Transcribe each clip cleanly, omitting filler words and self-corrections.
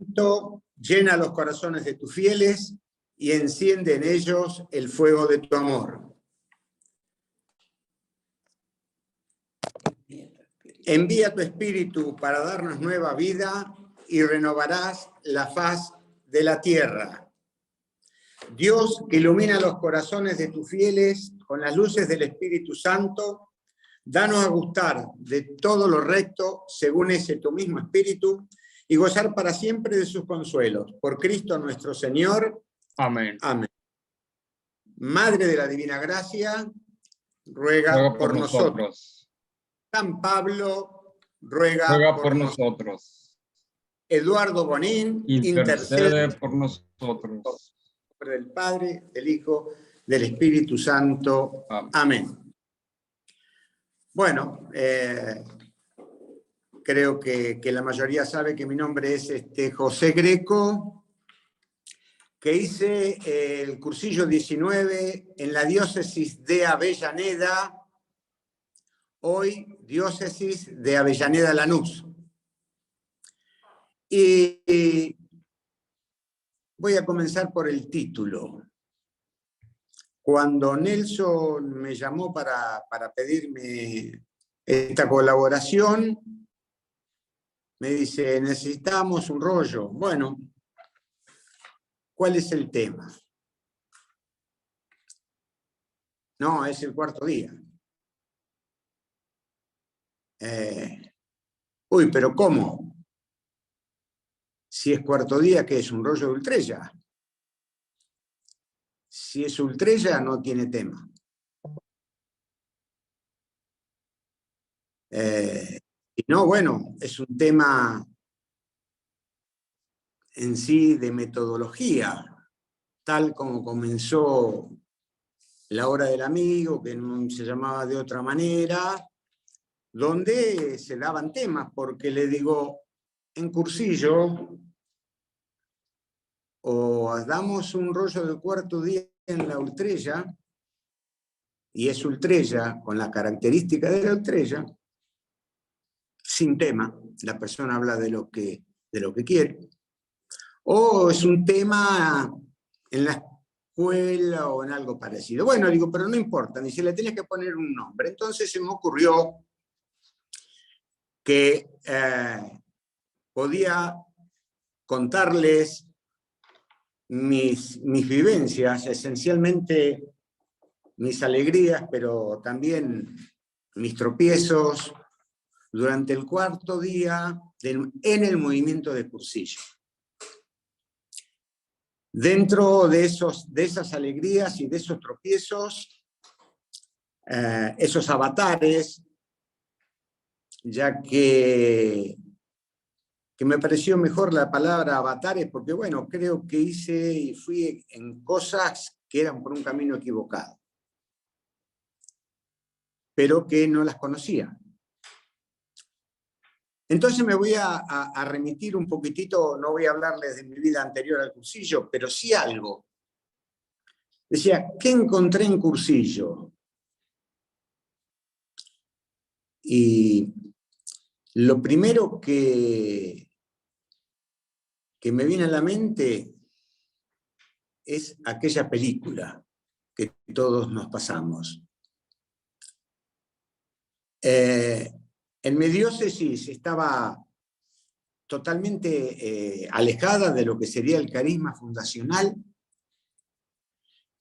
Cristo, llena los corazones de tus fieles y enciende en ellos el fuego de tu amor. Envía tu Espíritu para darnos nueva vida y renovarás la faz de la tierra. Dios, que ilumina los corazones de tus fieles con las luces del Espíritu Santo, danos a gustar de todo lo recto según ese tu mismo Espíritu y gozar para siempre de sus consuelos. Por Cristo nuestro Señor. Amén. Amén. Madre de la Divina Gracia, ruega por nosotros. San Pablo, ruega por nosotros. Eduardo Bonín, intercede por nosotros. En nombre del Padre, del Hijo, del Espíritu Santo. Amén. Bueno, creo que la mayoría sabe que mi nombre es José Greco, que hice el cursillo 19 en la diócesis de Avellaneda, hoy diócesis de Avellaneda-Lanús. Y voy a comenzar por el título. Cuando Nelson me llamó para pedirme esta colaboración, me dice, necesitamos un rollo. Bueno, ¿cuál es el tema? No, es el cuarto día. Uy, pero ¿cómo? Si es cuarto día, ¿qué es? ¿Un rollo de Ultrella? Si es Ultrella, no tiene tema. Y no, bueno, es un tema en sí de metodología, tal como comenzó La Hora del Amigo, que no se llamaba de otra manera, donde se daban temas, porque le digo, en cursillo, o damos un rollo del cuarto día en la Ultrella, y es Ultrella con la característica de la Ultrella, sin tema, la persona habla de lo que quiere, o es un tema en la escuela o en algo parecido. Bueno, digo, pero no importa, ni si le tienes que poner un nombre. Entonces se me ocurrió que podía contarles mis vivencias, esencialmente mis alegrías, pero también mis tropiezos, durante el cuarto día en el movimiento de cursillo. Dentro de esas alegrías y de esos tropiezos, esos avatares, ya que me pareció mejor la palabra avatares, porque bueno, creo que hice y fui en cosas que eran por un camino equivocado, pero que no las conocía. Entonces me voy a remitir un poquitito, no voy a hablarles de mi vida anterior al cursillo, pero sí algo. Decía, ¿qué encontré en cursillo? Y lo primero que me viene a la mente es aquella película que todos nos pasamos. En mi diócesis estaba totalmente alejada de lo que sería el carisma fundacional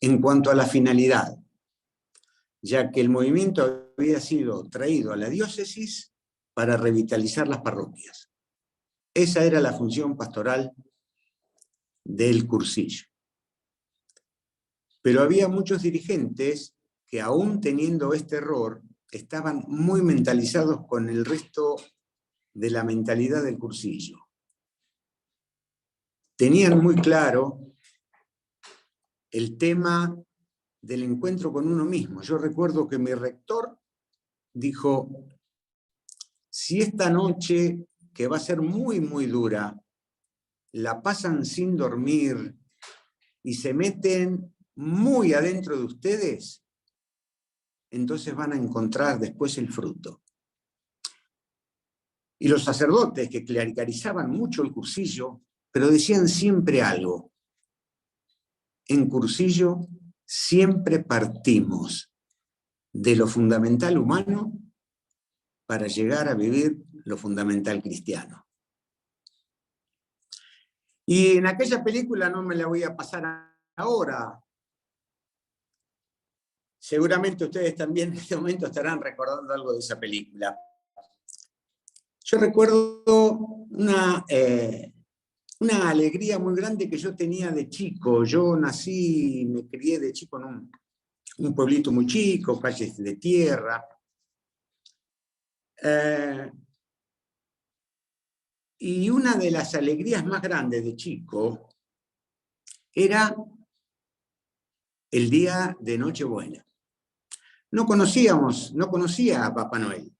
en cuanto a la finalidad, ya que el movimiento había sido traído a la diócesis para revitalizar las parroquias. Esa era la función pastoral del cursillo. Pero había muchos dirigentes que, aún teniendo este error, estaban muy mentalizados con el resto de la mentalidad del cursillo. Tenían muy claro el tema del encuentro con uno mismo. Yo recuerdo que mi rector dijo, si esta noche, que va a ser muy, muy dura, la pasan sin dormir y se meten muy adentro de ustedes, entonces van a encontrar después el fruto. Y los sacerdotes que clericalizaban mucho el cursillo, pero decían siempre algo. En Cursillo siempre partimos de lo fundamental humano para llegar a vivir lo fundamental cristiano. Y en aquella película no me la voy a pasar ahora. Seguramente ustedes también en este momento estarán recordando algo de esa película. Yo recuerdo una alegría muy grande que yo tenía de chico. Yo nací, me crié de chico en un pueblito muy chico, calles de tierra. Y una de las alegrías más grandes de chico era el día de Nochebuena. No conocía a Papá Noel.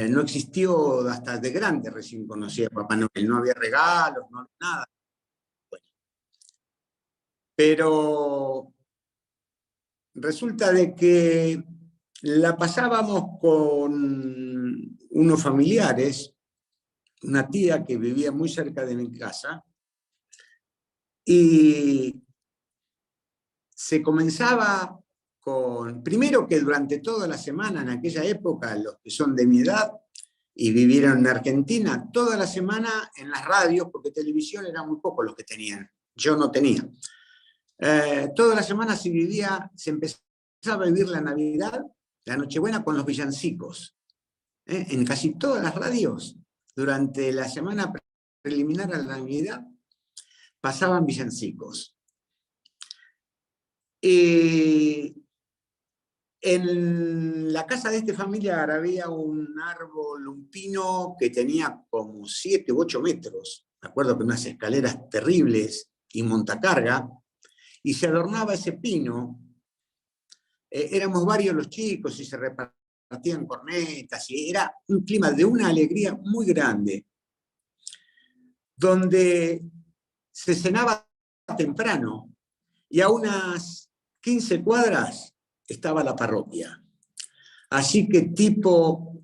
No existió hasta de grande, recién conocía a Papá Noel. No había regalos, no había nada. Bueno. Pero resulta de que la pasábamos con unos familiares, una tía que vivía muy cerca de mi casa, y se comenzaba con, primero que durante toda la semana, en aquella época, los que son de mi edad y vivieron en Argentina, toda la semana en las radios, porque televisión eran muy pocos los que tenían, yo no tenía. Toda la semana se empezaba a vivir la Navidad, la Nochebuena con los villancicos. En casi todas las radios, durante la semana preliminar a la Navidad, pasaban villancicos. En la casa de este familiar había un árbol, un pino que tenía como 7 u 8 metros. Me acuerdo que unas escaleras terribles y montacarga, y se adornaba ese pino. Éramos varios los chicos y se repartían cornetas, y era un clima de una alegría muy grande, donde se cenaba temprano, y a unas 15 cuadras estaba la parroquia. Así que tipo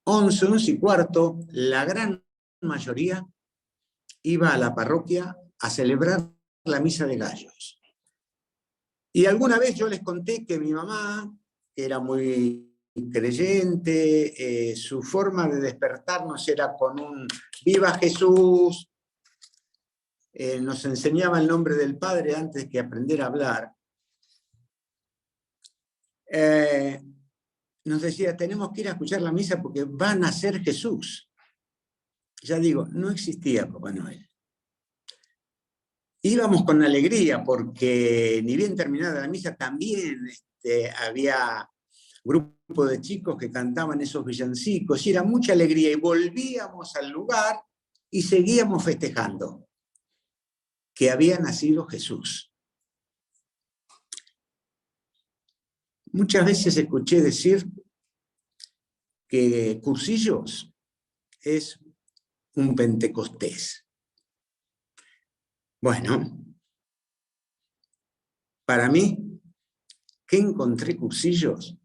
11, 11 y cuarto, la gran mayoría iba a la parroquia a celebrar la misa de gallos. Y alguna vez yo les conté que mi mamá era muy creyente, su forma de despertarnos era con un ¡Viva Jesús! Nos enseñaba el nombre del Padre antes que aprender a hablar. Nos decía, tenemos que ir a escuchar la misa porque va a nacer Jesús. Ya digo, no existía Papá Noel. Íbamos con alegría porque ni bien terminada la misa también había grupo de chicos que cantaban esos villancicos y era mucha alegría, y volvíamos al lugar y seguíamos festejando que había nacido Jesús. Muchas veces escuché decir que Cursillos es un Pentecostés. Bueno, para mí, ¿qué encontré Cursillos?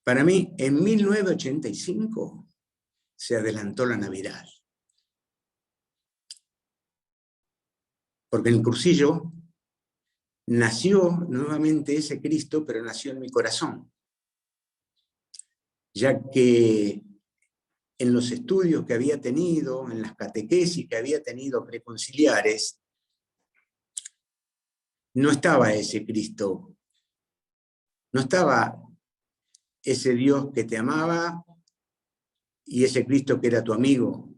Para mí, en 1985 se adelantó la Navidad. Porque en Cursillo nació nuevamente ese Cristo, pero nació en mi corazón. Ya que en los estudios que había tenido, en las catequesis que había tenido preconciliares, no estaba ese Cristo, no estaba ese Dios que te amaba y ese Cristo que era tu amigo,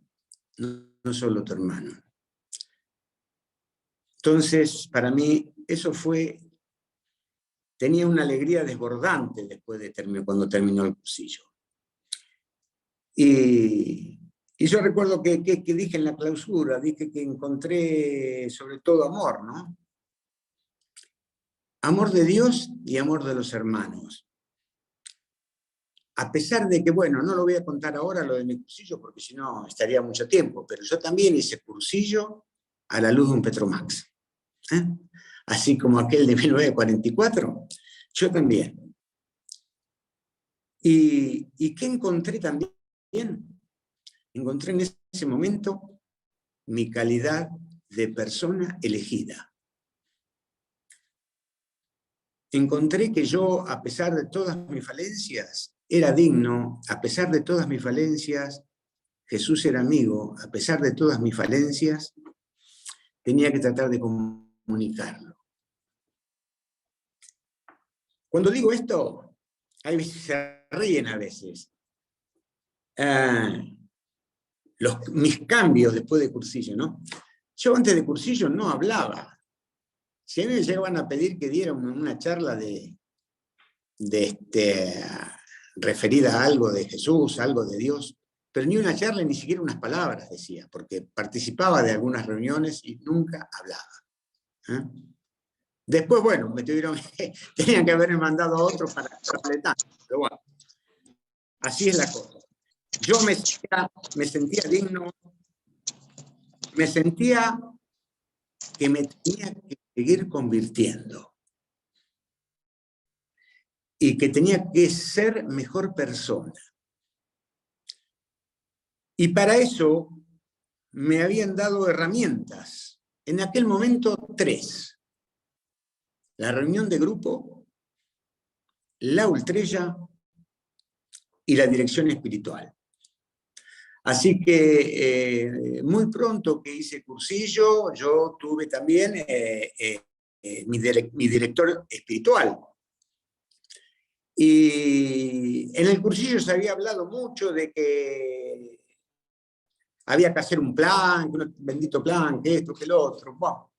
no solo tu hermano. Entonces, para mí, eso tenía una alegría desbordante después de cuando terminó el cursillo. Y yo recuerdo que dije en la clausura, dije que encontré sobre todo amor, ¿no? Amor de Dios y amor de los hermanos. A pesar de que, bueno, no lo voy a contar ahora lo de mi cursillo, porque si no estaría mucho tiempo, pero yo también hice cursillo a la luz de un Petromax. Así como aquel de 1944, yo también. ¿Y qué encontré también? encontré en ese momento mi calidad de persona elegida. Encontré que yo, a pesar de todas mis falencias, era digno. A pesar de todas mis falencias, Jesús era amigo. A pesar de todas mis falencias, tenía que tratar de comunicarlo. Cuando digo esto, se ríen a veces. Mis cambios después de cursillo, ¿no? Yo antes de cursillo no hablaba. Si a mí me llegaban a pedir que diera una charla referida a algo de Jesús, algo de Dios, pero ni una charla, ni siquiera unas palabras decía, porque participaba de algunas reuniones y nunca hablaba. Después, bueno, tenían que haberme mandado a otro para completar, pero bueno, así es la cosa. Yo me sentía digno, me sentía que me tenía que seguir convirtiendo y que tenía que ser mejor persona. Y para eso me habían dado herramientas. En aquel momento 3. La reunión de grupo, la ultrella y la dirección espiritual. Así que muy pronto que hice cursillo, yo tuve también mi director espiritual. Y en el cursillo se había hablado mucho de que había que hacer un plan, un bendito plan, que esto, que lo otro. Bueno.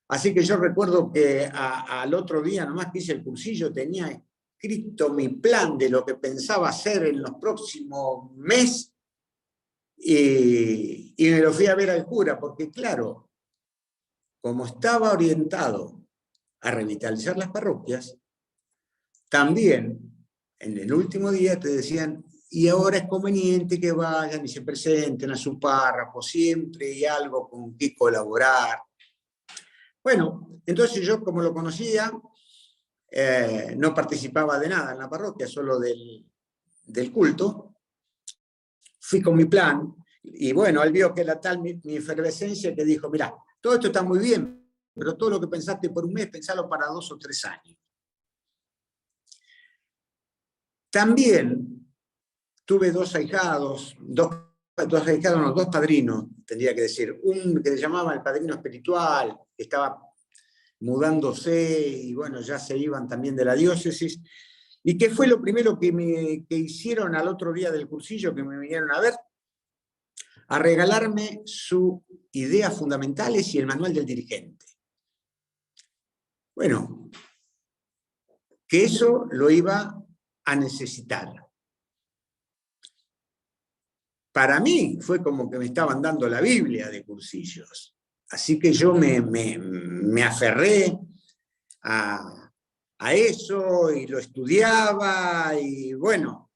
Así que yo recuerdo que al otro día, nomás que hice el cursillo, tenía escrito mi plan de lo que pensaba hacer en los próximos meses. Y me lo fui a ver al cura, porque claro, como estaba orientado a revitalizar las parroquias, también en el último día te decían, y ahora es conveniente que vayan y se presenten a su párroco, siempre hay algo con que colaborar. Bueno, entonces yo como lo conocía, no participaba de nada en la parroquia, solo del culto. Fui con mi plan, y bueno, él vio que era tal mi efervescencia que dijo, mirá, todo esto está muy bien, pero todo lo que pensaste por un mes, pensalo para 2 o 3 años. También tuve dos padrinos, tendría que decir, un que se llamaba el padrino espiritual, que estaba mudándose, y bueno, ya se iban también de la diócesis, y que fue lo primero que hicieron al otro día del cursillo, que me vinieron a ver, a regalarme sus ideas fundamentales y el manual del dirigente. Bueno, que eso lo iba a necesitar. Para mí fue como que me estaban dando la Biblia de cursillos. Así que yo me aferré a eso y lo estudiaba y bueno.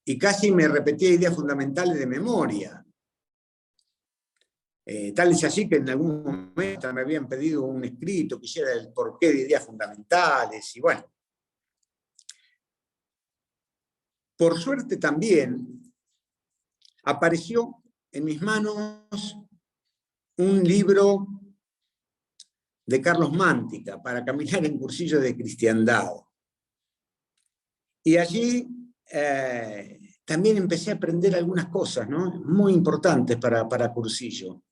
Y casi me repetía ideas fundamentales de memoria. Tal es así que en algún momento me habían pedido un escrito que hiciera el porqué de ideas fundamentales y bueno. Por suerte también apareció en mis manos un libro de Carlos Mántica para caminar en cursillo de cristiandad. Y allí también empecé a aprender algunas cosas, ¿no? Muy importantes para cursillo.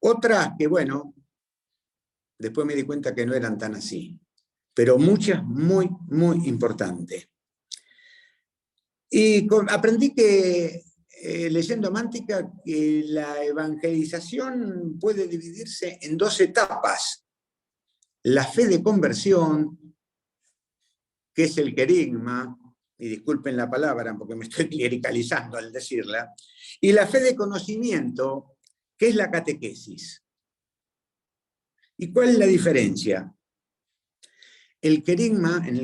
Otras que, bueno, después me di cuenta que no eran tan así, pero muchas muy, muy importantes. Y aprendí que, leyendo Mántica, que la evangelización puede dividirse en 2 etapas. La fe de conversión, que es el querigma, y disculpen la palabra porque me estoy clericalizando al decirla, y la fe de conocimiento, que es la catequesis. ¿Y cuál es la diferencia? En el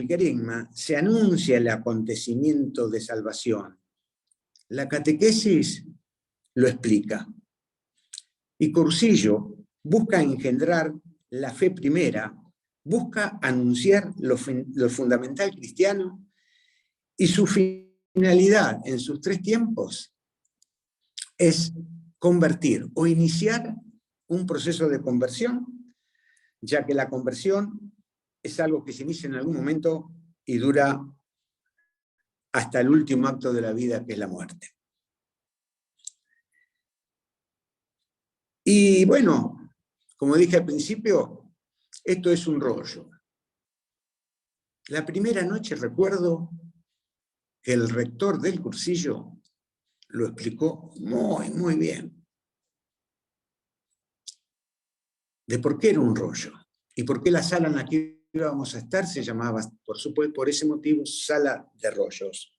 querigma se anuncia el acontecimiento de salvación. La catequesis lo explica. Y cursillo busca engendrar la fe primera busca anunciar lo fundamental cristiano y su finalidad en sus 3 tiempos es convertir o iniciar un proceso de conversión, ya que la conversión es algo que se inicia en algún momento y dura hasta el último acto de la vida, que es la muerte. Y bueno, como dije al principio, esto es un rollo. La primera noche recuerdo que el rector del cursillo lo explicó muy bien. De por qué era un rollo y por qué la sala en la que íbamos a estar se llamaba, por supuesto, por ese motivo, sala de rollos.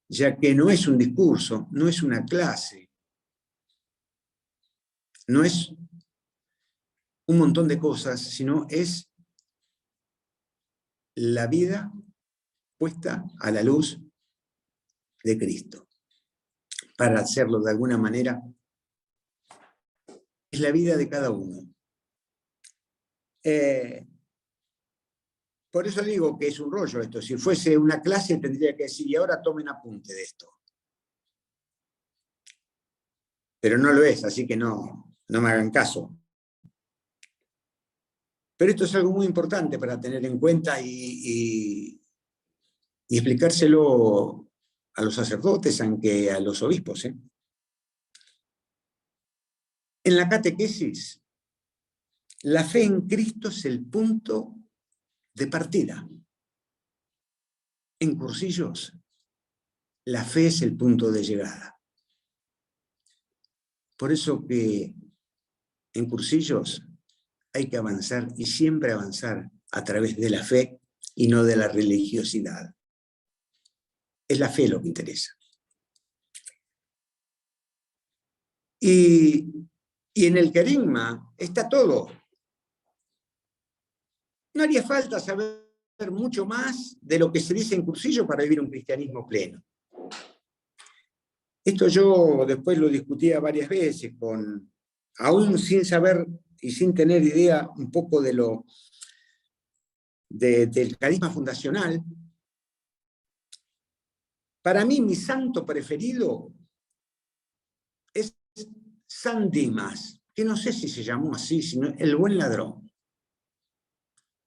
Ya que no es un discurso, no es una clase, no es un montón de cosas, sino es la vida puesta a la luz de Cristo. Para hacerlo de alguna manera, es la vida de cada uno. Por eso digo que es un rollo esto. Si fuese una clase tendría que decir, y ahora tomen apunte de esto. Pero no lo es, así que no me hagan caso. Pero esto es algo muy importante para tener en cuenta y explicárselo a los sacerdotes, aunque a los obispos. En la catequesis, la fe en Cristo es el punto de partida. En cursillos, la fe es el punto de llegada. Por eso que en cursillos hay que avanzar y siempre avanzar a través de la fe y no de la religiosidad. Es la fe lo que interesa. Y en el querigma está todo. No haría falta saber mucho más de lo que se dice en cursillo para vivir un cristianismo pleno. Esto yo después lo discutía varias veces, aún sin saber y sin tener idea un poco de del carisma fundacional. Para mí, mi santo preferido es San Dimas, que no sé si se llamó así, sino el buen ladrón.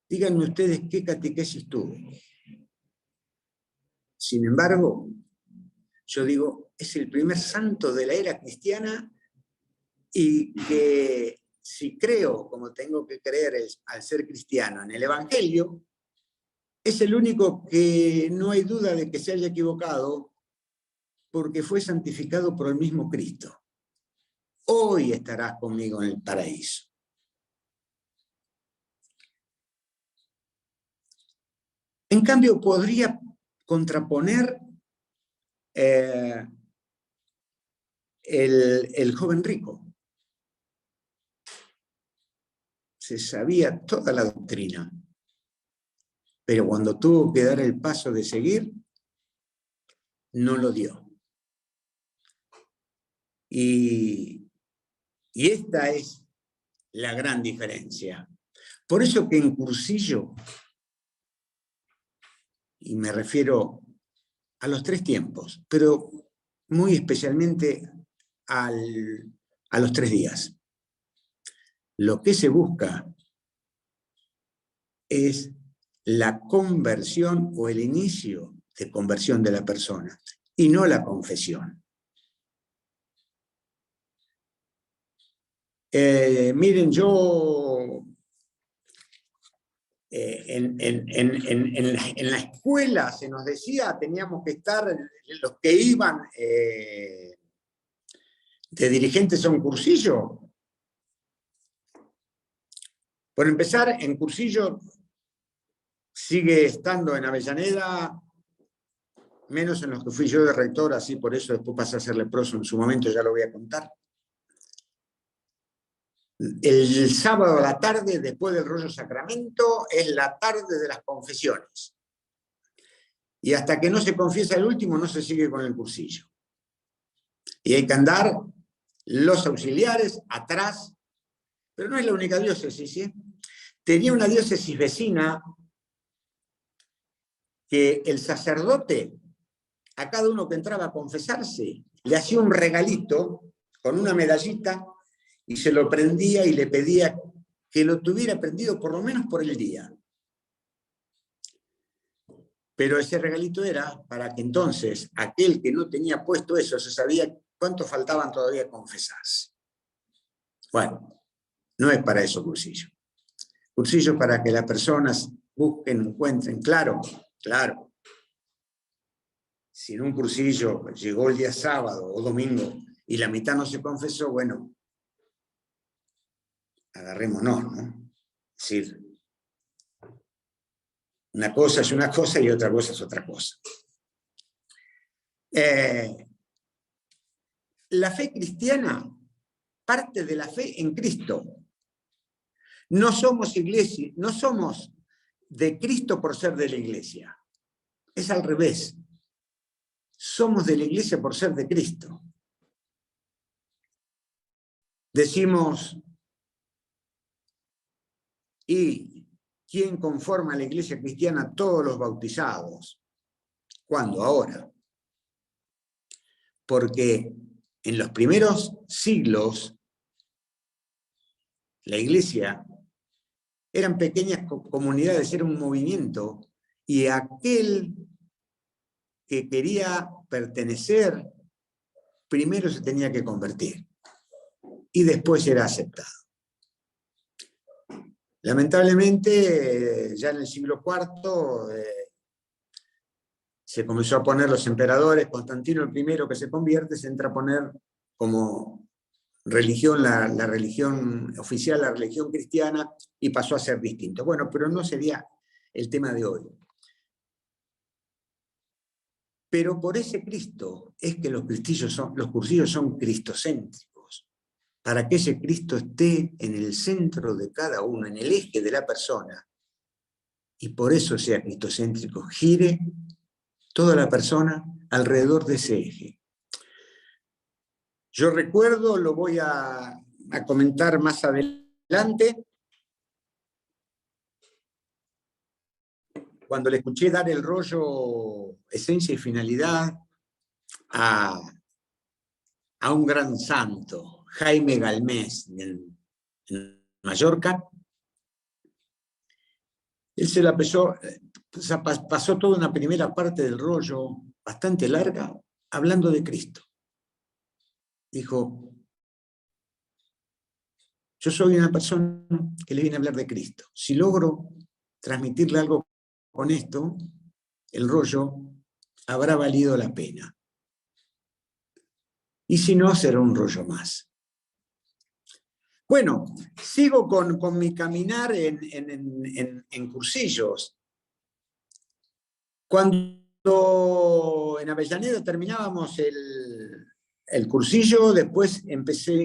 Díganme ustedes qué catequesis tuvo. Sin embargo, yo digo, es el primer santo de la era cristiana y que si creo, como tengo que creer al ser cristiano, en el Evangelio, es el único que no hay duda de que se haya equivocado porque fue santificado por el mismo Cristo. Hoy estarás conmigo en el paraíso. En cambio, podría contraponer el joven rico. Se sabía toda la doctrina, pero cuando tuvo que dar el paso de seguir, no lo dio. Y esta es la gran diferencia. Por eso que en cursillo, y me refiero a los 3 tiempos, pero muy especialmente a los 3 días, lo que se busca es la conversión o el inicio de conversión de la persona, y no la confesión. Miren, yo en la escuela se nos decía, teníamos que estar, los que iban de dirigentes a un cursillo. Por empezar, en cursillo sigue estando en Avellaneda, menos en los que fui yo de rector, así por eso después pasé a ser leproso en su momento, ya lo voy a contar. El sábado a la tarde, después del rollo sacramento, es la tarde de las confesiones. Y hasta que no se confiesa el último, no se sigue con el cursillo. Y hay que andar los auxiliares atrás, pero no es la única diócesis, ¿sí? Tenía una diócesis vecina que el sacerdote, a cada uno que entraba a confesarse, le hacía un regalito con una medallita y se lo prendía y le pedía que lo tuviera prendido por lo menos por el día. Pero ese regalito era para que entonces aquel que no tenía puesto eso se sabía cuánto faltaban todavía a confesarse. Bueno, no es para eso cursillo. Cursillo para que las personas busquen, encuentren. Claro. Si en un cursillo llegó el día sábado o domingo y la mitad no se confesó, bueno, agarrémonos, ¿no? Es decir, una cosa es una cosa y otra cosa es otra cosa. La fe cristiana parte de la fe en Cristo. No somos iglesia, no somos de Cristo por ser de la iglesia. Es al revés. Somos de la iglesia por ser de Cristo. Decimos, ¿y quién conforma la iglesia cristiana? Todos los bautizados. ¿Cuándo? Ahora. Porque en los primeros siglos la iglesia eran pequeñas comunidades, era un movimiento, y aquel que quería pertenecer primero se tenía que convertir y después era aceptado. Lamentablemente, ya en el siglo IV se comenzó a poner los emperadores. Constantino el primero que se convierte se entra a poner como religión, la religión oficial, la religión cristiana, y pasó a ser distinto. Bueno, pero no sería el tema de hoy. Pero por ese Cristo es que los cursillos son cristocéntricos, para que ese Cristo esté en el centro de cada uno, en el eje de la persona, y por eso sea cristocéntrico, gire toda la persona alrededor de ese eje. Yo recuerdo, lo voy a comentar más adelante, cuando le escuché dar el rollo Esencia y Finalidad a un gran santo, Jaime Galmés, en Mallorca. Él se la pasó toda una primera parte del rollo, bastante larga, hablando de Cristo. Dijo, yo soy una persona que le viene a hablar de Cristo. Si logro transmitirle algo con esto, el rollo habrá valido la pena. Y si no, será un rollo más. Bueno, sigo con mi caminar en cursillos. Cuando en Avellaneda terminábamos el cursillo, después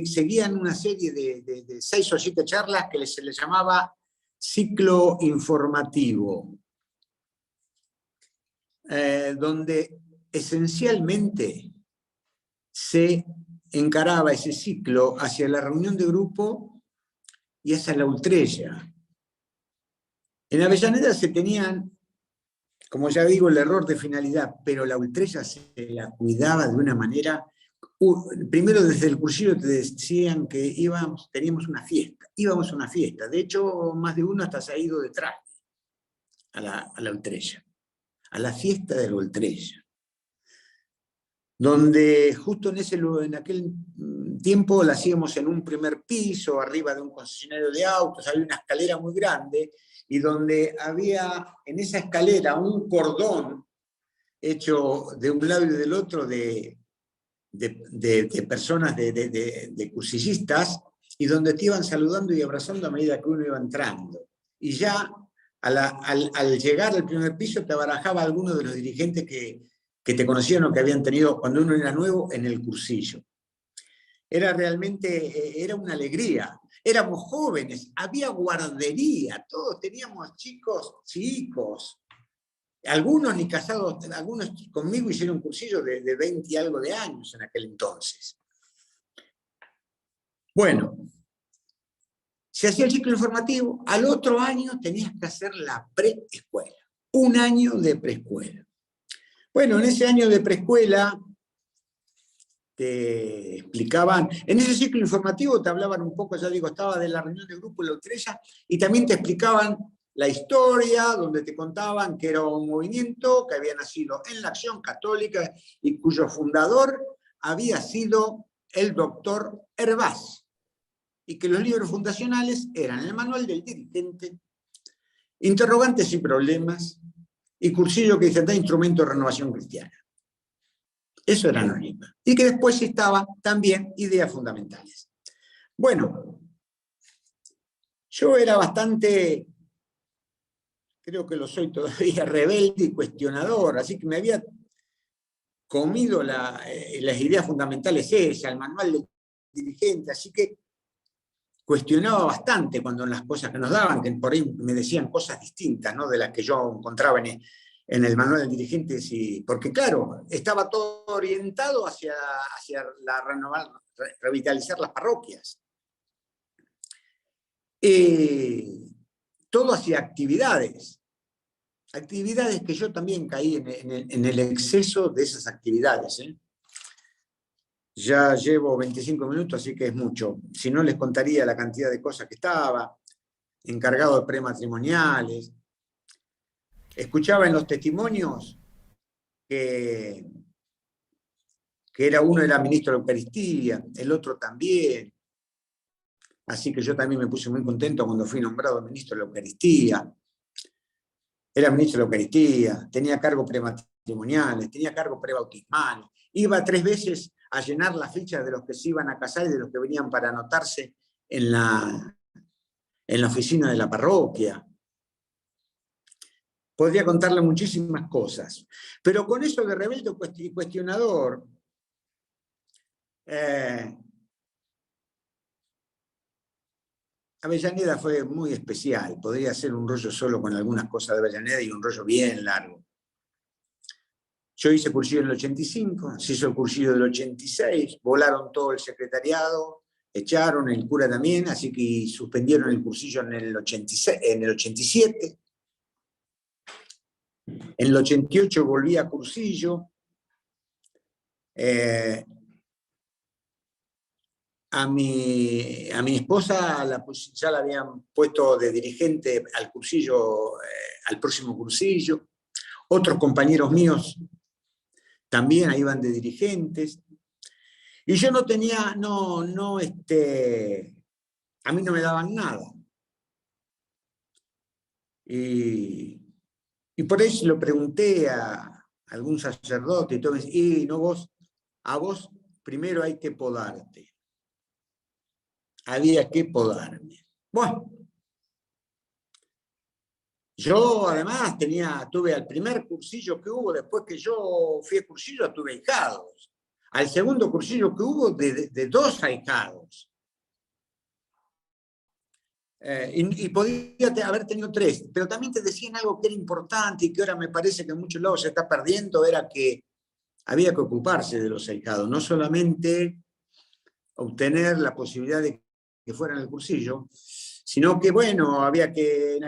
seguían una serie de 6 o 7 charlas que se les llamaba ciclo informativo, donde esencialmente se encaraba ese ciclo hacia la reunión de grupo y hacia la ultrella. En Avellaneda se tenían, como ya digo, el error de finalidad, pero la ultrella se la cuidaba de una manera. Primero desde el cursillo te decían que teníamos una fiesta, íbamos a una fiesta. De hecho, más de uno hasta se ha ido detrás a la ultrella, a la fiesta de la ultrella, donde justo en aquel tiempo la hacíamos en un primer piso, arriba de un concesionario de autos, había una escalera muy grande, y donde había en esa escalera un cordón hecho de un lado y del otro de personas, de cursillistas, y donde te iban saludando y abrazando a medida que uno iba entrando. Y ya al llegar al primer piso te barajaba alguno de los dirigentes que te conocían o que habían tenido cuando uno era nuevo en el cursillo. Era realmente, era una alegría. Éramos jóvenes, había guardería, todos teníamos chicos. Algunos ni casados, algunos conmigo hicieron cursillo de 20 y algo de años en aquel entonces. Bueno, Se hacía el ciclo informativo, al otro año tenías que hacer la preescuela, un año de preescuela. Bueno, en ese año de preescuela te explicaban, en ese ciclo informativo te hablaban un poco, ya digo, estaba de la reunión de grupo en la Utrella, y también te explicaban la historia, donde te contaban que era un movimiento que había nacido en la Acción Católica y cuyo fundador había sido el doctor Hervás, y que los libros fundacionales eran el Manual del Dirigente, Interrogantes y Problemas, y Cursillo que dice Instrumento de Renovación Cristiana. Eso eran los libros. Y que después estaba también Ideas Fundamentales. Bueno, yo era bastante, creo que lo soy todavía, rebelde y cuestionador, así que me había comido las ideas fundamentales esas, el manual del dirigente, así que cuestionaba bastante cuando en las cosas que nos daban, que por ahí me decían cosas distintas, ¿no?, de las que yo encontraba en el manual del dirigente, sí, porque claro, estaba todo orientado hacia revitalizar las parroquias. Todo hacia actividades que yo también caí en el exceso de esas actividades. Ya llevo 25 minutos, así que es mucho. Si no, les contaría la cantidad de cosas que estaba, encargado de prematrimoniales. Escuchaba en los testimonios que uno era ministro de la Eucaristía, el otro también. Así que yo también me puse muy contento cuando fui nombrado ministro de la Eucaristía. Era ministro de la Eucaristía, tenía cargo prematrimoniales, tenía cargo prebautismales. Iba 3 veces a llenar la ficha de los que se iban a casar y de los que venían para anotarse en la oficina de la parroquia. Podría contarle muchísimas cosas. Pero con eso de rebelde y cuestionador, Avellaneda fue muy especial. Podría hacer un rollo solo con algunas cosas de Avellaneda y un rollo bien largo. Yo hice cursillo en el 85, se hizo el cursillo del 86, volaron todo el secretariado, echaron, el cura también, así que suspendieron el cursillo en el 87. En el 88 volví a cursillo. A mi esposa ya la habían puesto de dirigente al cursillo, al próximo cursillo. Otros compañeros míos también ahí iban de dirigentes. Y yo no tenía, a mí no me daban nada. Y por eso lo pregunté a algún sacerdote y todo, y no a vos primero hay que podarte. Había que podarme. Bueno, yo además tuve al primer cursillo que hubo, después que yo fui a cursillo, tuve ahijados. Al segundo cursillo que hubo, de 2 ahijados. Y podía haber tenido 3, pero también te decían algo que era importante y que ahora me parece que en muchos lados se está perdiendo, era que había que ocuparse de los ahijados, no solamente obtener la posibilidad de que fueran al cursillo, sino que, bueno, había que,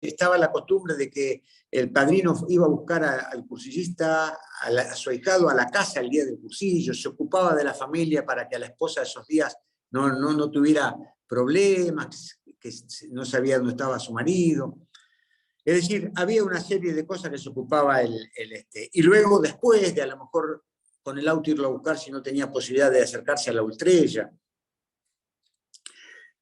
estaba la costumbre de que el padrino iba a buscar al cursillista, a su ahijado, a la casa el día del cursillo, se ocupaba de la familia para que a la esposa esos días no tuviera problemas, que no sabía dónde estaba su marido. Es decir, había una serie de cosas que se ocupaba y luego después de a lo mejor con el auto irlo a buscar si no tenía posibilidad de acercarse a la Utrella,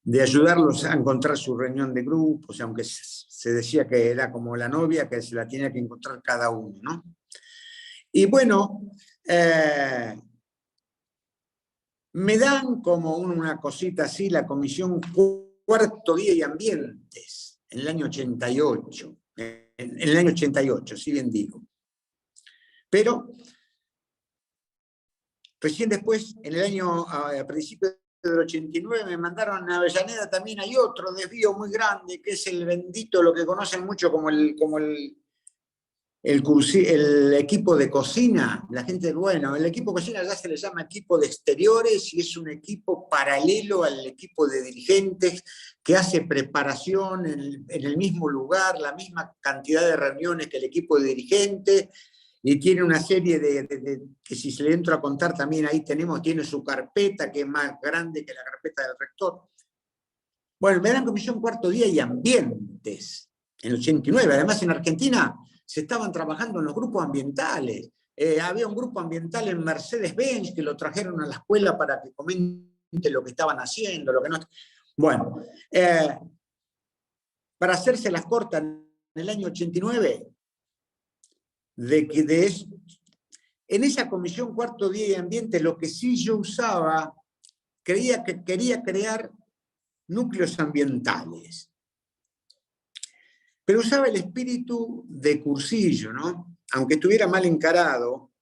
de ayudarlos a encontrar su reunión de grupos, aunque se decía que era como la novia, que se la tenía que encontrar cada uno, ¿no? Y bueno, me dan como una cosita así la comisión Cuarto Día y Ambientes, en el año 88, en el año 88, si bien digo. Pero recién después, en el año, a principios del 89, me mandaron a Avellaneda, también hay otro desvío muy grande, que es el bendito, lo que conocen mucho como el el equipo de cocina, la gente, bueno, el equipo de cocina ya se le llama equipo de exteriores y es un equipo paralelo al equipo de dirigentes que hace preparación en el mismo lugar, la misma cantidad de reuniones que el equipo de dirigentes, y tiene una serie que si se le entro a contar también ahí tiene su carpeta que es más grande que la carpeta del rector. Bueno, me dan comisión cuarto día y ambientes, en el 89. Además, en Argentina se estaban trabajando en los grupos ambientales. Había un grupo ambiental en Mercedes-Benz que lo trajeron a la escuela para que comente lo que estaban haciendo, lo que no. Bueno, para hacerse las cortas, en el año 89, en esa comisión cuarto día y ambiente, lo que sí yo usaba, quería crear núcleos ambientales. Pero usaba el espíritu de cursillo, ¿no? Aunque estuviera mal encarado.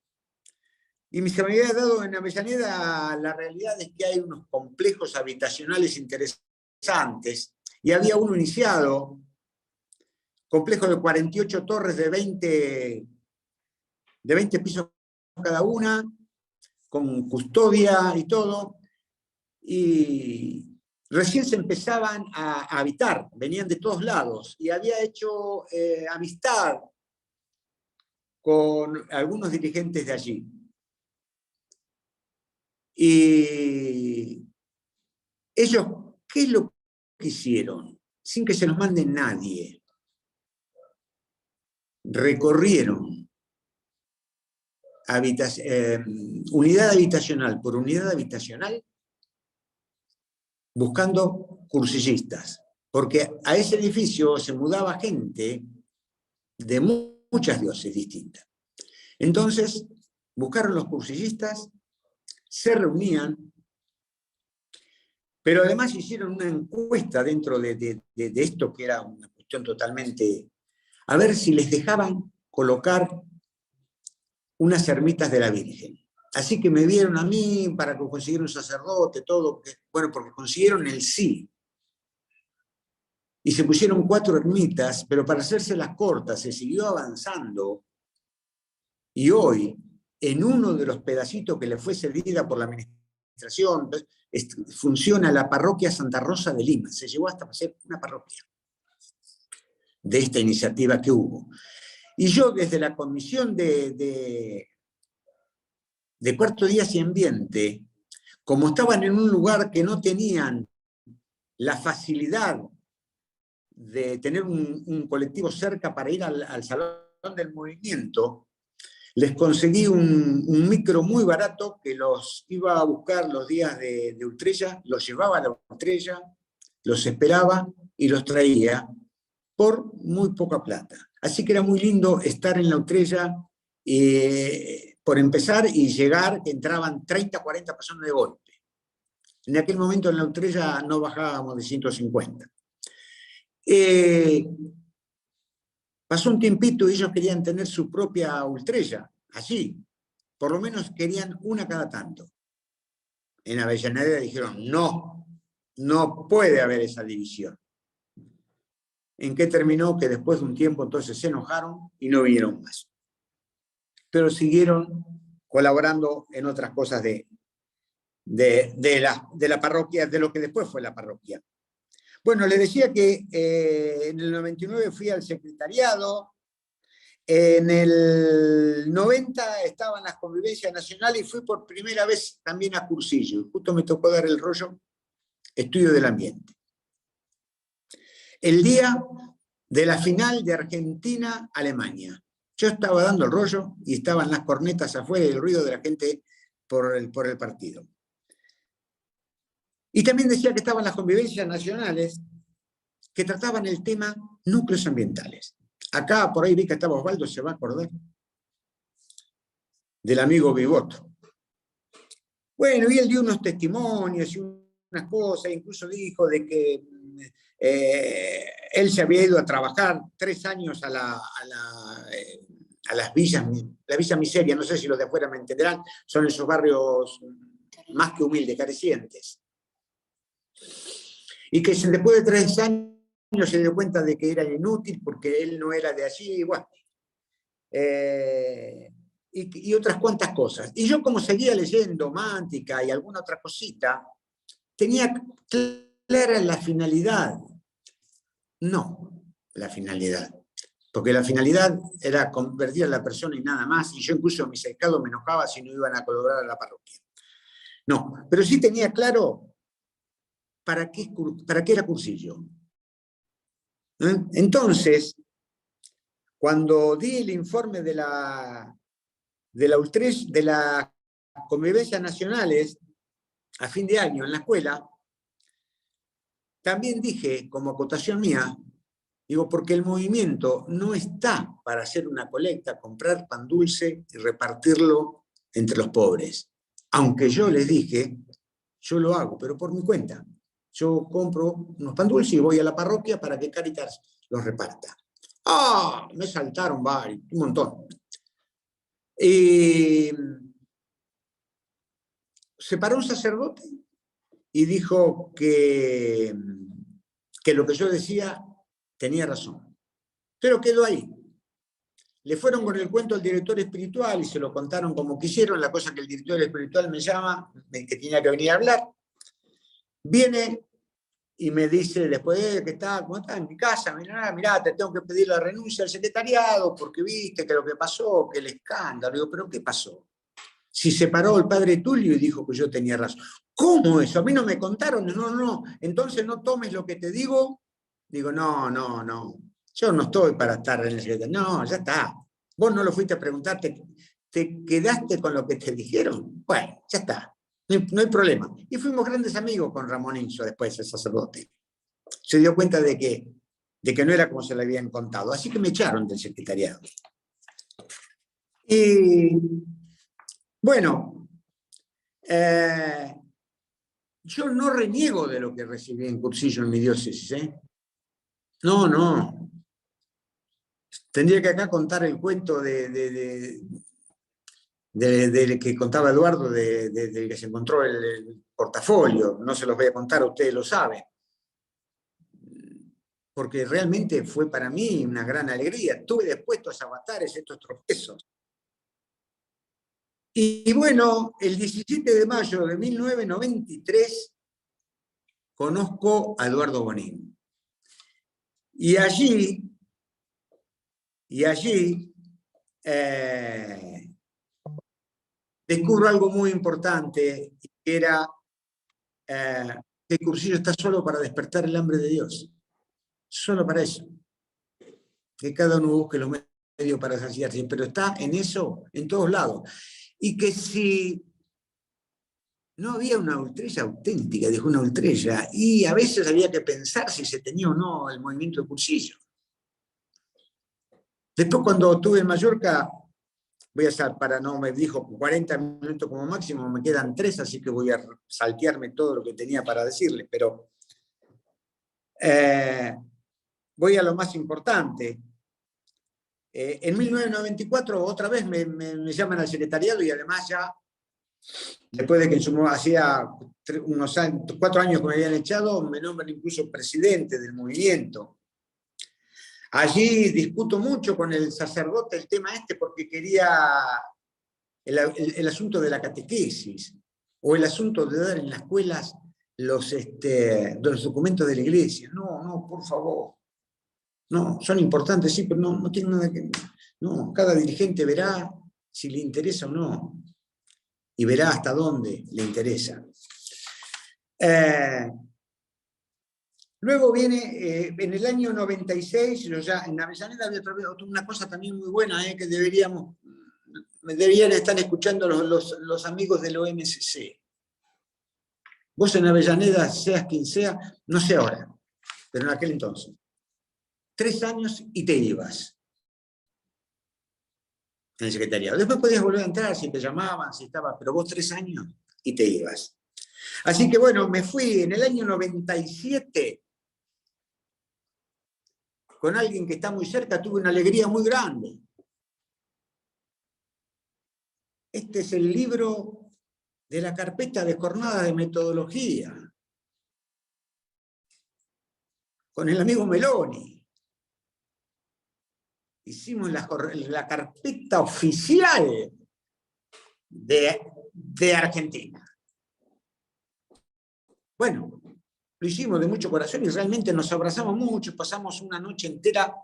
Y se me había dado en Avellaneda, la realidad es que hay unos complejos habitacionales interesantes. Y había uno iniciado, complejo de 48 torres de 20 pisos cada una, con custodia y todo. Y recién se empezaban a habitar, venían de todos lados, y había hecho amistad con algunos dirigentes de allí. Y ellos, ¿qué es lo que hicieron? Sin que se los mande nadie. Recorrieron unidad habitacional por unidad habitacional buscando cursillistas, porque a ese edificio se mudaba gente de muchas diócesis distintas. Entonces, buscaron los cursillistas, se reunían, pero además hicieron una encuesta dentro de esto, que era una cuestión totalmente, a ver si les dejaban colocar unas ermitas de la Virgen. Así que me vieron a mí para que consiguiera un sacerdote, todo, bueno, porque consiguieron el sí. Y se pusieron 4 ermitas, pero para hacerse las cortas se siguió avanzando. Y hoy, en uno de los pedacitos que le fue cedida por la administración, funciona la parroquia Santa Rosa de Lima. Se llegó hasta ser una parroquia de esta iniciativa que hubo. Y yo, desde la comisión de cuarto día y ambiente, como estaban en un lugar que no tenían la facilidad de tener un colectivo cerca para ir al salón del movimiento, les conseguí un micro muy barato que los iba a buscar los días de Utrella, los llevaba a la Utrella, los esperaba y los traía por muy poca plata. Así que era muy lindo estar en la Utrella, por empezar, y llegar, que entraban 30, 40 personas de golpe. En aquel momento en la Utrella no bajábamos de 150. Pasó un tiempito y ellos querían tener su propia Utrella, allí. Por lo menos querían una cada tanto. En Avellaneda dijeron, no, no puede haber esa división. ¿En qué terminó? Que después de un tiempo entonces se enojaron y no vinieron más. Pero siguieron colaborando en otras cosas de la parroquia, de lo que después fue la parroquia. Bueno, les decía que en el 99 fui al secretariado, en el 90 estaban las convivencias nacionales y fui por primera vez también a cursillo. Justo me tocó dar el rollo estudio del ambiente. El día de la final de Argentina-Alemania. Yo estaba dando el rollo y estaban las cornetas afuera y el ruido de la gente por el partido. Y también decía que estaban las convivencias nacionales que trataban el tema núcleos ambientales. Acá, por ahí vi que estaba Osvaldo, se va a acordar, del amigo Vivoto. Bueno, y él dio unos testimonios y unas cosas, incluso dijo de que él se había ido a trabajar 3 años a las villas, la Villa Miseria, no sé si los de afuera me entenderán, son esos barrios más que humildes, carecientes. Y que después de 3 años se dio cuenta de que era inútil porque él no era de allí, y bueno. y otras cuantas cosas. Y yo, como seguía leyendo Mántica y alguna otra cosita, tenía clara la finalidad. No, la finalidad. Porque la finalidad era convertir a la persona y nada más, y yo incluso en mi secado me enojaba si no iban a colaborar a la parroquia. No, pero sí tenía claro para qué era cursillo. Entonces, cuando di el informe de la Convivencias Nacionales a fin de año en la escuela, también dije, como acotación mía, digo, porque el movimiento no está para hacer una colecta, comprar pan dulce y repartirlo entre los pobres. Aunque yo les dije, yo lo hago, pero por mi cuenta. Yo compro unos pan dulces y voy a la parroquia para que Cáritas los reparta. ¡Ah! Me saltaron varios, un montón. Se paró un sacerdote y dijo que lo que yo decía tenía razón. Pero quedó ahí. Le fueron con el cuento al director espiritual y se lo contaron como quisieron, la cosa que el director espiritual me llama, que tenía que venir a hablar. Viene y me dice después que está, ¿cómo está? En mi casa, mirá, te tengo que pedir la renuncia al secretariado porque viste que lo que pasó, que el escándalo. Digo, ¿pero qué pasó? Si se paró el padre Tulio y dijo que yo tenía razón. ¿Cómo eso? A mí no me contaron. No, entonces no tomes lo que te digo. Digo, no. Yo no estoy para estar en el secretario. No, ya está. Vos no lo fuiste a preguntar, te quedaste con lo que te dijeron. Bueno, ya está. No hay problema. Y fuimos grandes amigos con Ramón Inso después, el sacerdote. Se dio cuenta de que no era como se le habían contado. Así que me echaron del secretariado. Y bueno, yo no reniego de lo que recibí en cursillo en mi diócesis. No. Tendría que acá contar el cuento de que contaba Eduardo, del que se encontró el portafolio. No se los voy a contar, ustedes lo saben. Porque realmente fue para mí una gran alegría. Estuve dispuesto a estos avatares, estos tropiezos. Y bueno, el 17 de mayo de 1993 conozco a Eduardo Bonín. Y allí descubro algo muy importante, que era que el cursillo está solo para despertar el hambre de Dios. Solo para eso. Que cada uno busque los medios para saciarse, pero está en eso, en todos lados. Y que si no había una ultrella auténtica, dijo una ultrella, y a veces había que pensar si se tenía o no el movimiento de cursillo. Después, cuando estuve en Mallorca, voy a hacer, me dijo 40 minutos como máximo, me quedan 3, así que voy a saltearme todo lo que tenía para decirles, pero voy a lo más importante. En 1994 otra vez me llaman al secretariado y además ya, después de que hacía unos 4 años que me habían echado, me nombran incluso presidente del movimiento. Allí discuto mucho con el sacerdote el tema porque quería el asunto de la catequesis o el asunto de dar en las escuelas los documentos de la iglesia. No, por favor. No, son importantes, sí, pero no tienen nada que... No, cada dirigente verá si le interesa o no. Y verá hasta dónde le interesa. Luego viene, en el año 96, en Avellaneda había una cosa también muy buena, que deberían estar escuchando los amigos del OMCC. Vos en Avellaneda, seas quien sea, no sé ahora, pero en aquel entonces. 3 años y te ibas en el secretariado. Después podías volver a entrar si te llamaban, si estabas, pero vos 3 años y te ibas. Así que bueno, me fui en el año 97 con alguien que está muy cerca, tuve una alegría muy grande. Este es el libro de la carpeta de jornada de metodología, con el amigo Meloni. hicimos la carpeta oficial de Argentina. Bueno, lo hicimos de mucho corazón y realmente nos abrazamos mucho, pasamos una noche entera,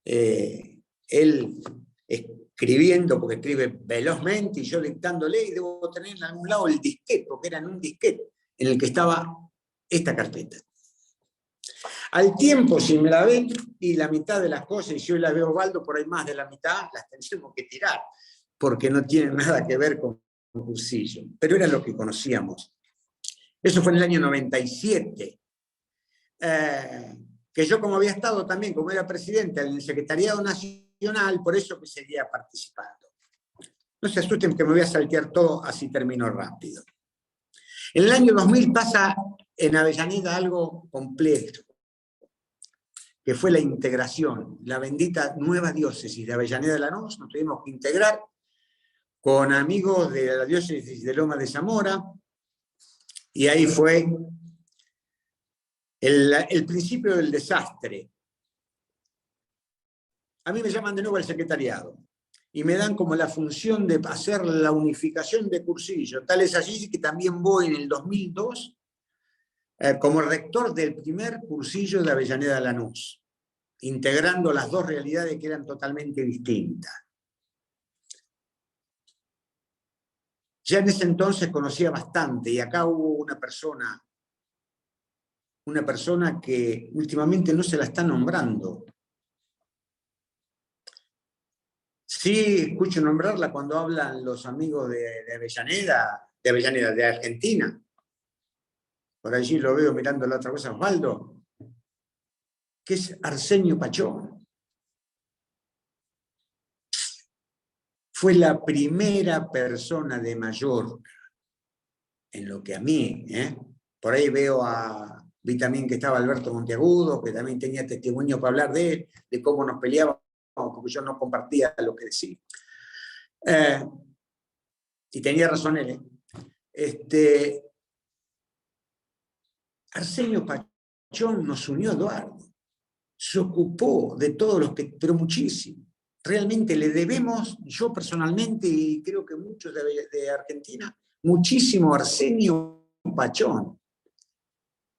él escribiendo, porque escribe velozmente, y yo dictándole, y debo tener en algún lado el disquete, porque era en un disquete en el que estaba esta carpeta. Al tiempo, si me la ven, y la mitad de las cosas, y si hoy la veo Osvaldo, por ahí más de la mitad, las tenemos que tirar, porque no tienen nada que ver con Cursillo, pero era lo que conocíamos. Eso fue en el año 97. Que yo, como había estado también, como era presidente del Secretariado Nacional, por eso que seguía participando. No se asusten que me voy a saltear todo, así termino rápido. En el año 2000 pasa en Avellaneda algo complejo, que fue la integración, la bendita nueva diócesis de Avellaneda de Lanús. Nos tuvimos que integrar con amigos de la diócesis de Loma de Zamora, y ahí fue el principio del desastre. A mí me llaman de nuevo al secretariado y me dan como la función de hacer la unificación de Cursillo. Tal es así que también voy en el 2002 como rector del primer Cursillo de Avellaneda de Lanús, integrando las dos realidades que eran totalmente distintas. Ya en ese entonces conocía bastante, y acá hubo una persona que últimamente no se la está nombrando. Sí, escucho nombrarla cuando hablan los amigos de Avellaneda, de Argentina. Por allí lo veo mirando la otra cosa, Osvaldo, que es Arsenio Pachón. Fue la primera persona de Mallorca, en lo que a mí, por ahí vi también que estaba Alberto Monteagudo, que también tenía testimonio para hablar de él, de cómo nos peleábamos, porque yo no compartía lo que decía. Y tenía razón él. Arsenio Pachón nos unió a Eduardo. Se ocupó de todos los que, pero muchísimo. Realmente le debemos, yo personalmente, y creo que muchos de Argentina, muchísimo a Arsenio Pachón.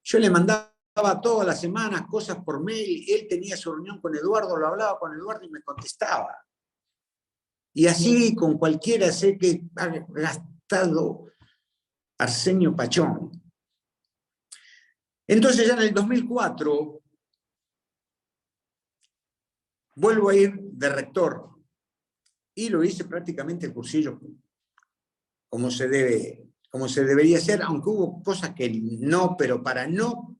Yo le mandaba todas las semanas cosas por mail, él tenía su reunión con Eduardo, lo hablaba con Eduardo y me contestaba. Y así con cualquiera sé que ha gastado Arsenio Pachón. Entonces ya en el 2004 vuelvo a ir de rector y lo hice prácticamente el Cursillo como se debería hacer, aunque hubo cosas que no, pero para no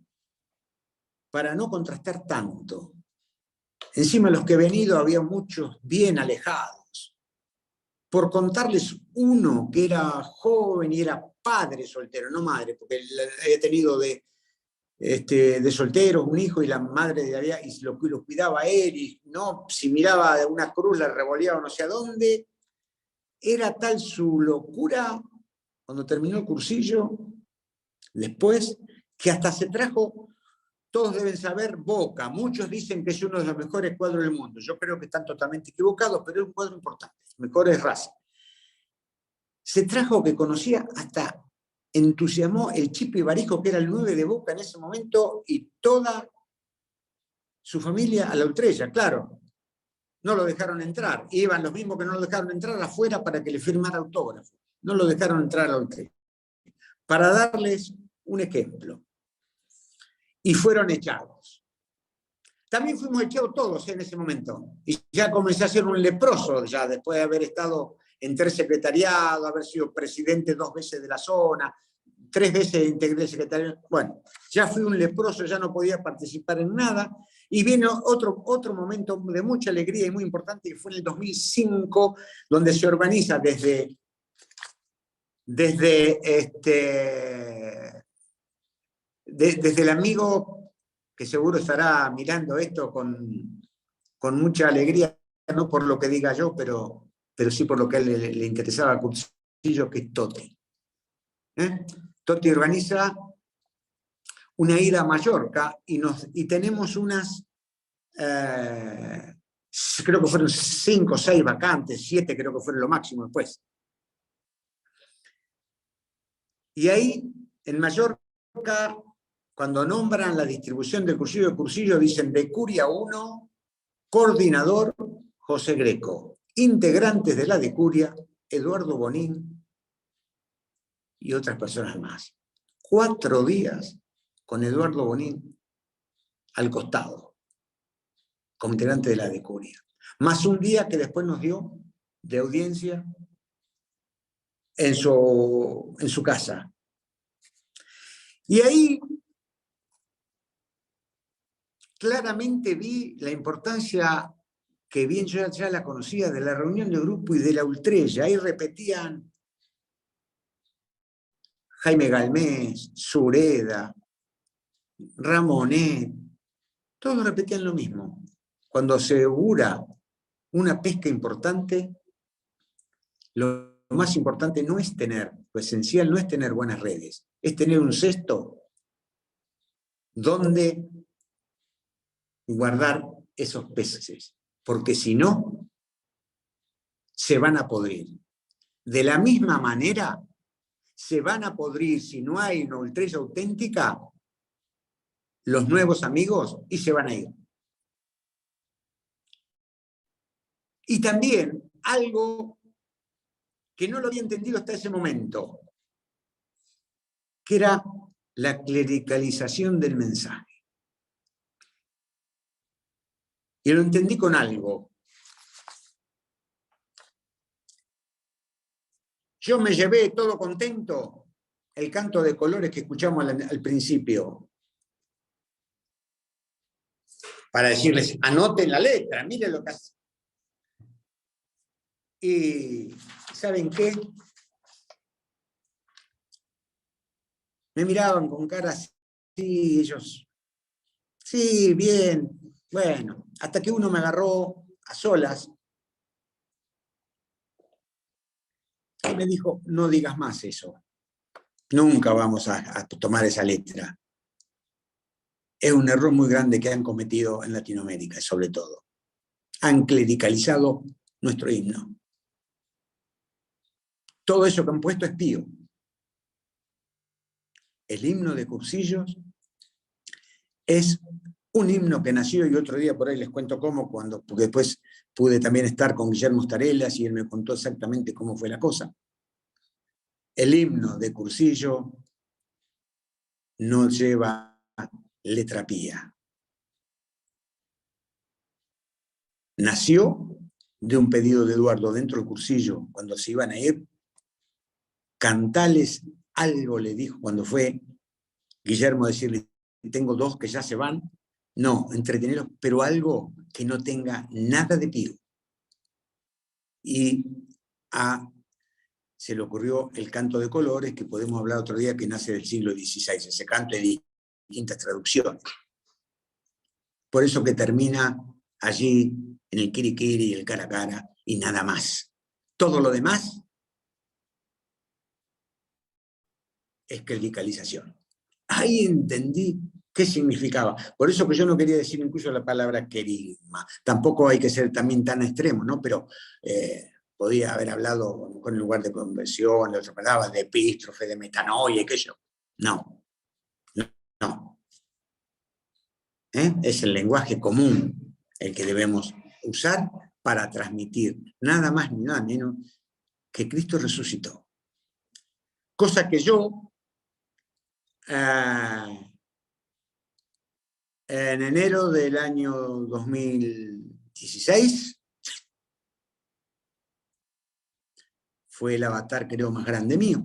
contrastar tanto. Encima los que he venido había muchos bien alejados. Por contarles uno que era joven y era padre soltero, no madre, porque él había tenido de soltero un hijo y la madre y lo cuidaba a él, y no, si miraba una cruz la revoleaba no sé a dónde. Era tal su locura cuando terminó el Cursillo, después, que hasta se trajo, todos deben saber, Boca. Muchos dicen que es uno de los mejores cuadros del mundo. Yo creo que están totalmente equivocados, pero es un cuadro importante. Mejor es Racing. Se trajo que conocía, hasta entusiasmó el Chipi Ibarijo, que era el 9 de Boca en ese momento, y toda su familia a la Ultrella, claro. No lo dejaron entrar. Iban los mismos que no lo dejaron entrar afuera para que le firmara autógrafo. No lo dejaron entrar a la Ultrella. Para darles un ejemplo. Y fueron echados. También fuimos echados todos en ese momento. Y ya comencé a ser un leproso, ya después de haber estado en 3 secretariados, haber sido presidente 2 veces de la zona, 3 veces integré el secretariado. Bueno, ya fui un leproso, ya no podía participar en nada. Y vino otro momento de mucha alegría y muy importante, que fue en el 2005, donde se organiza desde el amigo, que seguro estará mirando esto con mucha alegría, no por lo que diga yo, pero sí por lo que a él le interesaba a Cursillo, que es Toti. Toti organiza una ida a Mallorca y tenemos unas creo que fueron 5 o 6 vacantes, 7 creo que fueron lo máximo después. Y ahí, en Mallorca, cuando nombran la distribución del cursillo de cursillo, dicen de Curia 1, coordinador José Greco, integrantes de la de Curia, Eduardo Bonín y otras personas más. 4 días con Eduardo Bonín al costado, como integrante de la de Curia. Más un día que después nos dio de audiencia en su casa. Y ahí claramente vi la importancia, que bien yo ya la conocía, de la reunión de grupo y de la ultrella. Ahí repetían Jaime Galmés, Sureda, Ramonet, todos repetían lo mismo. Cuando se augura una pesca importante, lo más importante no es tener, lo esencial no es tener buenas redes, es tener un cesto donde guardar esos peces, porque si no, se van a podrir. De la misma manera, se van a podrir, si no hay una ultrella auténtica, los nuevos amigos y se van a ir. Y también algo que no lo había entendido hasta ese momento, que era la clericalización del mensaje. Y lo entendí con algo. Yo me llevé todo contento el canto de colores que escuchamos al principio, para decirles, anoten la letra, miren lo que hace. Y ¿saben qué? Me miraban con cara así, ellos, sí, bien, bueno, hasta que uno me agarró a solas y me dijo, no digas más eso, nunca vamos a tomar esa letra. Es un error muy grande que han cometido en Latinoamérica, sobre todo. Han clericalizado nuestro himno. Todo eso que han puesto es pío. El himno de Cursillos es un himno que nació, y otro día por ahí les cuento cómo, porque después pude también estar con Guillermo Starelas y él me contó exactamente cómo fue la cosa. El himno de Cursillo no lleva letra pía. Nació de un pedido de Eduardo dentro del Cursillo, cuando se iban a ir. Cantales algo le dijo cuando fue Guillermo a decirle, tengo 2 que ya se van. No, entretenerlos, pero algo que no tenga nada de pío. Y se le ocurrió el canto de colores, que podemos hablar otro día, que nace del siglo XVI, ese canto de distintas traducciones. Por eso que termina allí en el kiri-kiri, el cara a cara, y nada más. Todo lo demás es clericalización. Ahí entendí qué significaba. Por eso que yo no quería decir incluso la palabra querigma. Tampoco hay que ser también tan extremo, ¿no? Pero podía haber hablado con el lugar de conversión, de otra palabra, de epístrofe, de metanoia, qué sé yo. No. Es el lenguaje común el que debemos usar para transmitir nada más ni nada menos que Cristo resucitó. Cosa que yo en enero del año 2016 fue el avatar, creo, más grande mío.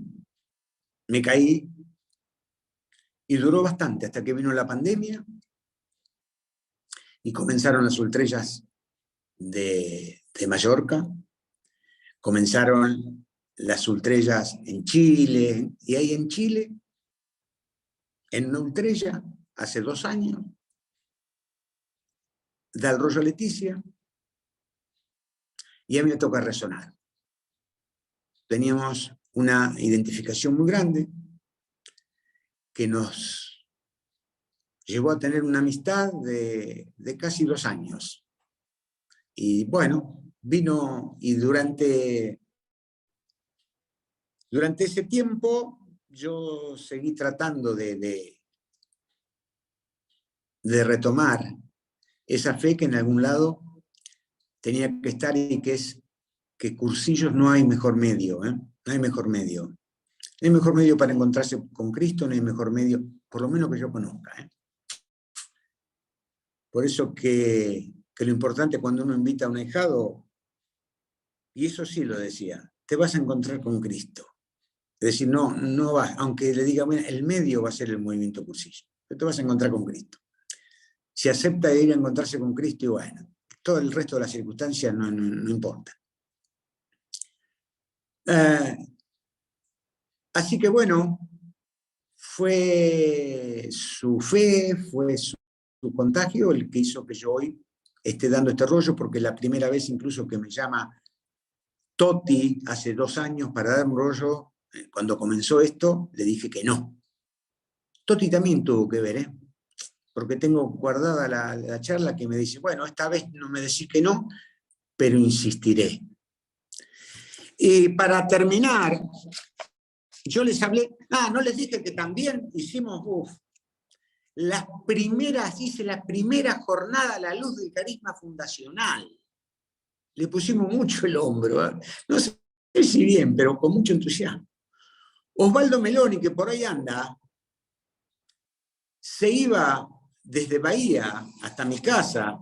Me caí y duró bastante hasta que vino la pandemia y comenzaron las ultrellas de Mallorca, comenzaron las ultrellas en Chile, y ahí en Chile, en una ultrella, hace 2 años, del rollo Leticia, y a mí me toca resonar. Teníamos una identificación muy grande que nos llevó a tener una amistad de casi 2 años. Y bueno, vino y durante ese tiempo yo seguí tratando de retomar esa fe que en algún lado tenía que estar, y que es que cursillos no hay mejor medio, ¿eh? No hay mejor medio. No hay mejor medio para encontrarse con Cristo, no hay mejor medio, por lo menos que yo conozca, ¿eh? Por eso que lo importante cuando uno invita a un ahijado, y eso sí lo decía, te vas a encontrar con Cristo. Es decir, no vas, aunque le diga, bueno, el medio va a ser el movimiento cursillo, pero te vas a encontrar con Cristo. Si acepta ir a encontrarse con Cristo, y bueno, todo el resto de las circunstancias no importa. Así que bueno, fue su fe, fue su contagio el que hizo que yo hoy esté dando este rollo, porque la primera vez incluso que me llama Toti hace 2 años para dar un rollo, cuando comenzó esto, le dije que no. Toti también tuvo que ver, porque tengo guardada la charla que me dice, bueno, esta vez no me decís que no, pero insistiré. Y para terminar, yo les hablé, no les dije que también hicimos, hice la primera jornada a la luz del carisma fundacional. Le pusimos mucho el hombro, no sé si bien, pero con mucho entusiasmo. Osvaldo Meloni, que por ahí anda, se iba desde Bahía hasta mi casa.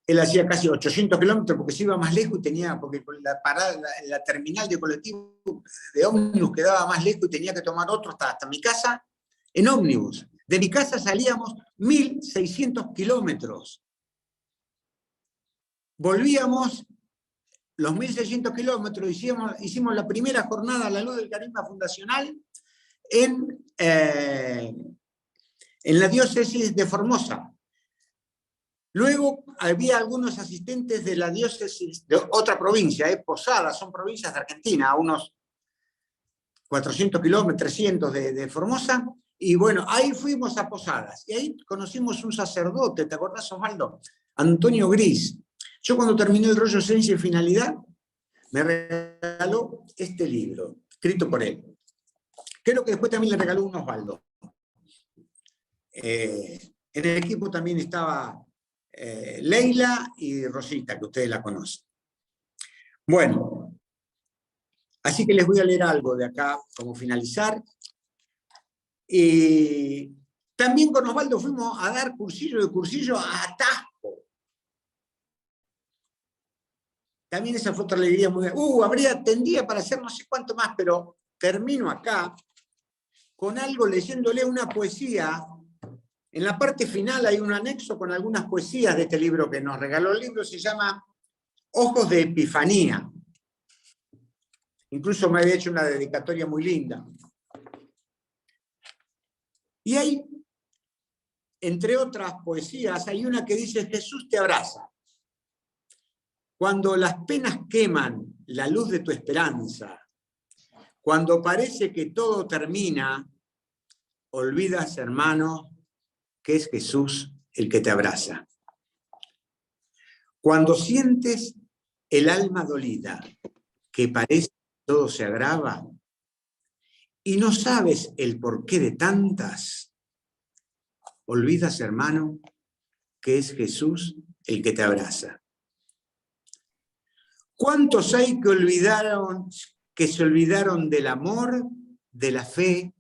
Él hacía casi 800 kilómetros porque se iba más lejos y tenía, porque la terminal de colectivo de ómnibus quedaba más lejos y tenía que tomar otro hasta mi casa en ómnibus. De mi casa salíamos 1.600 kilómetros. Volvíamos los 1.600 kilómetros, hicimos la primera jornada a la luz del carisma fundacional en la diócesis de Formosa. Luego había algunos asistentes de la diócesis de otra provincia, Posadas, son provincias de Argentina, a unos 400 kilómetros, 300 de Formosa, y bueno, ahí fuimos a Posadas, y ahí conocimos un sacerdote, ¿te acordás, Osvaldo? Antonio Gris. Yo cuando terminé el rollo Esencia y Finalidad, me regaló este libro, escrito por él. Creo que después también le regaló un Osvaldo. En el equipo también estaba Leila y Rosita, que ustedes la conocen. Bueno, así que les voy a leer algo de acá, como finalizar. Y también con Osvaldo fuimos a dar cursillo a Atasco. También esa fue otra alegría muy grande. Tendría para hacer no sé cuánto más, pero termino acá con algo leyéndole una poesía. En la parte final hay un anexo con algunas poesías de este libro que nos regaló. El libro se llama Ojos de Epifanía. Incluso me había hecho una dedicatoria muy linda. Y hay, entre otras poesías, hay una que dice: Jesús te abraza. Cuando las penas queman la luz de tu esperanza, cuando parece que todo termina, olvidas, hermano, que es Jesús el que te abraza. Cuando sientes el alma dolida, que parece que todo se agrava, y no sabes el porqué de tantas, olvidas, hermano, que es Jesús el que te abraza. ¿Cuántos hay que se olvidaron del amor, de la fe,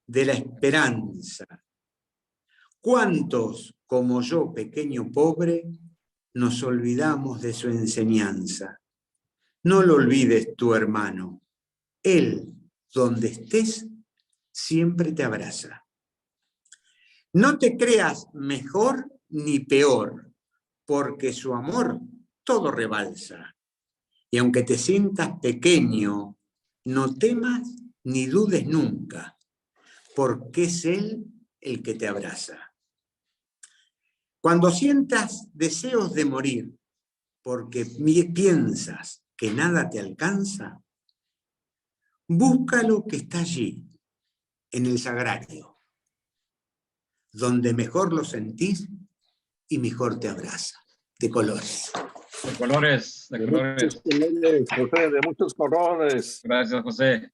de la esperanza? ¿Cuántos, como yo, pequeño pobre, nos olvidamos de su enseñanza? No lo olvides, tu hermano. Él, donde estés, siempre te abraza. No te creas mejor ni peor, porque su amor todo rebalsa. Y aunque te sientas pequeño, no temas ni dudes nunca, porque es Él el que te abraza. Cuando sientas deseos de morir, porque piensas que nada te alcanza, busca lo que está allí, en el sagrario, donde mejor lo sentís y mejor te abraza, de colores. De colores, de colores. José, de muchos colores. Gracias, José.